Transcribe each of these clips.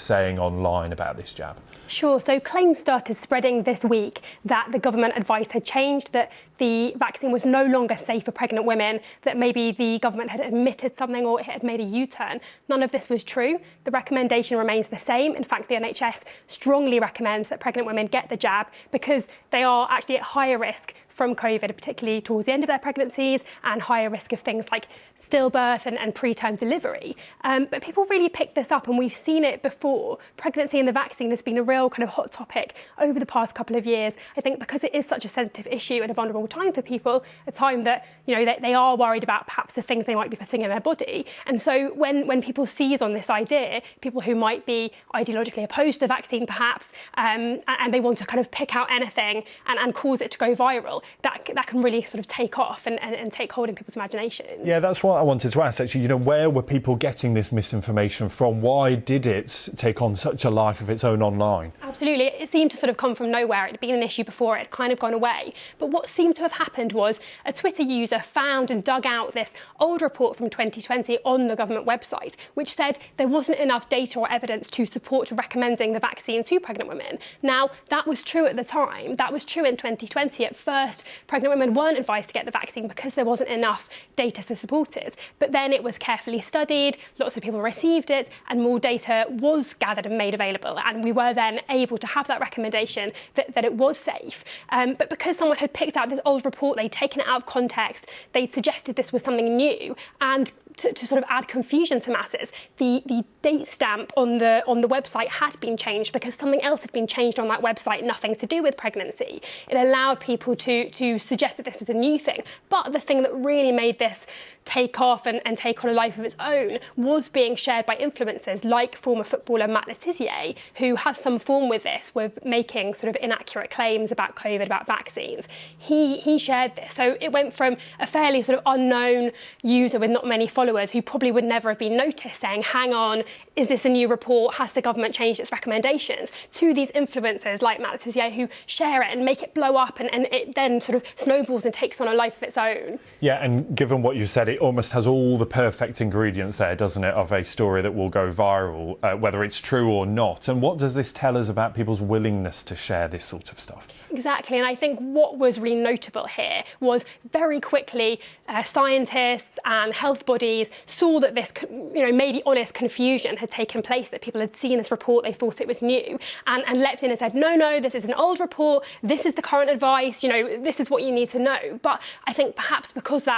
saying online about this jab? Sure. So claims started spreading this week that the government advice had changed, that the vaccine was no longer safe for pregnant women, that maybe the government had admitted something or it had made a U-turn. None of this was true. The recommendation remains the same. In fact, the NHS strongly recommends that pregnant women get the jab because they are actually at higher risk from COVID, particularly towards the end of their pregnancies, and higher risk of things like stillbirth and preterm delivery. But people really picked this up, and we've seen it before. Pregnancy and the vaccine has been a real kind of hot topic over the past couple of years. I think because it is such a sensitive issue and a vulnerable time for people, a time that, you know, they are worried about perhaps the things they might be putting in their body. And so when people seize on this idea, people who might be ideologically opposed to the vaccine perhaps, and they want to kind of pick out anything and cause it to go viral, that can really sort of take off and take hold in people's imaginations. Yeah, that's what I wanted to ask, actually. You know, where were people getting this misinformation from? Why did it take on such a life of its own online? Absolutely. It seemed to sort of come from nowhere. It had been an issue before, it had kind of gone away. But what seemed to have happened was a Twitter user found and dug out this old report from 2020 on the government website, which said there wasn't enough data or evidence to support recommending the vaccine to pregnant women. Now, that was true at the time. That was true in 2020. At first, pregnant women weren't advised to get the vaccine because there wasn't enough data to support it. But then it was carefully studied, lots of people received it, and more data was gathered and made available. And we were then able to have that recommendation that it was safe. But because someone had picked out this old report, they'd taken it out of context, they'd suggested this was something new, and to sort of add confusion to matters, the date stamp on the website had been changed because something else had been changed on that website, nothing to do with pregnancy. It allowed people to suggest that this was a new thing. But the thing that really made this take off and take on a life of its own was being shared by influencers like former footballer Matt Letizia, who has some form with this, with making sort of inaccurate claims about COVID, about vaccines. He shared this. So it went from a fairly sort of unknown user with not many followers who probably would never have been noticed saying, hang on, is this a new report? Has the government changed its recommendations? To these influencers like Matt Letizia who share it and make it blow up, and it then sort of snowballs and takes on a life of its own. Yeah, and given what you said, it almost has all the perfect ingredients there, doesn't it, of a story that will go viral, whether it's true or not. And what does this tell us about people's willingness to share this sort of stuff? Exactly, and I think what was really notable here was very quickly scientists and health bodies saw that this, you know, maybe honest confusion had taken place, that people had seen this report, they thought it was new, and leapt in and said, no, this is an old report, this is the current advice, you know, this is what you need to know. But I think perhaps because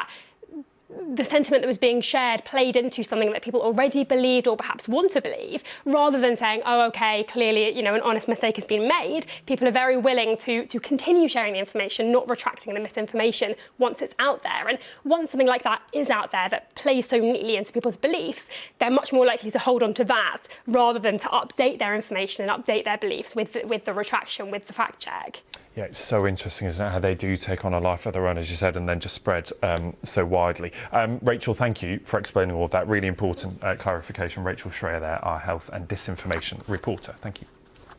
the sentiment that was being shared played into something that people already believed or perhaps want to believe, rather than saying, oh, OK, clearly, you know, an honest mistake has been made, people are very willing to continue sharing the information, not retracting the misinformation once it's out there. And once something like that is out there that plays so neatly into people's beliefs, they're much more likely to hold on to that rather than to update their information and update their beliefs with the retraction, with the fact check. Yeah, it's so interesting, isn't it, how they do take on a life of their own, as you said, and then just spread so widely. Rachel, thank you for explaining all of that. Really important clarification. Rachel Schraer there, our health and disinformation reporter. Thank you.